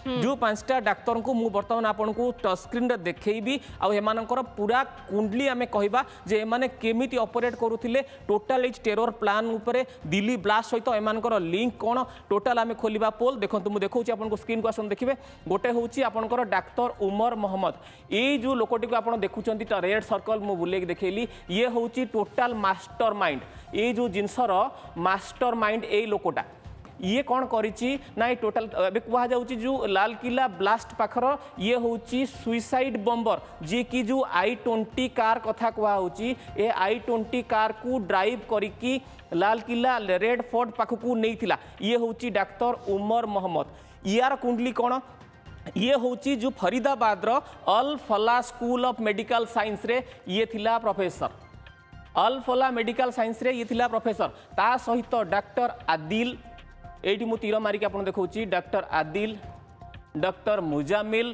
जो पांचटा डाक्तर को मुझे बर्तमान आपन को टच स्क्रीन देखी आर पूरा कुंडली आम कहवा जे एमाने केमिति ऑपरेट करुथिले टोटल इज टेरर प्लान उपरे दिल्ली ब्लास्ट सहित एमानकर लिंक कौन टोटल आम खोलिबा पोल देखो मुझे देखा आपन स्क्रीन को आसन देखिए गोटे हूँ आपंकर डाक्तर उमर मोहम्मद ये जो लोकटी को आप देखुं रेड सर्कल मुझे बुले देखली ये हूँ टोटाल मास्टर माइंड ये जो जिनसर मास्टर माइंड ये लोकटा ये कौन करिछि ना ये टोटल अबे कहा जाउछि जो लाल किला ब्लास्ट पाखर ये होउछि सुइसाइड बम्बर जे कि जो i20 कार कथा कहा होउछि ए i20 कार को ड्राइव करिकी लाल किला रेड फोर्ट पाखकू नैथिला ये होउछि डाक्टर उमर मोहम्मद यार कुंडली कौन ये होउछि जो फरीदाबाद रो अल फला स्कूल ऑफ मेडिकल साइंस रे ये थिला प्रोफेसर अल फला मेडिकल साइंस रे ये थिला प्रोफेसर ता सहित डॉक्टर आदिल एटी मु तीर मारिक आप देखा डॉक्टर आदिल डॉक्टर मुजामिल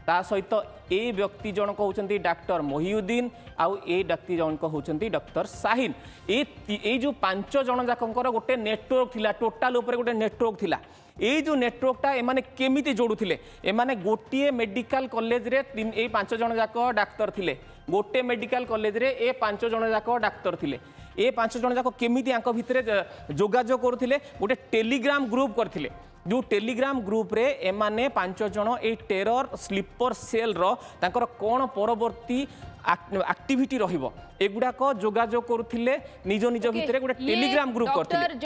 ता सहित ए व्यक्ति जनक होउछंती डॉक्टर मोहिउद्दीन आउ ए व्यक्ति जनक होउछंती डॉक्टर साहिन ए जो पांच जन जाकंकर गोटे नेटवर्क थिला टोटाल ऊपर गोटे नेटवर्क थिला ये जो नेटवर्कटा एमाने केमिति जोड़ुथिले एमाने गोटे मेडिकल कॉलेज रे ए पांच जन जाक डाक्तर थिले गोटे मेडिकल कॉलेज रे ए पांच जन जाक डाक्तर थिले ए पांच जन जाक केमिति आंक भितरे जोगाजोग करुथिले गोटे टेलीग्राम ग्रुप करथिले जो टेलीग्राम ग्रुप रे एमाने पांच जन ए टेरर स्लीपर सेल रो तांकर कोन परवर्ती एक्टिविटी रहिबो एगुडा को जोगाजोग करुथिले निज निज भितरे गोटे टेलीग्राम ग्रुप करथिले।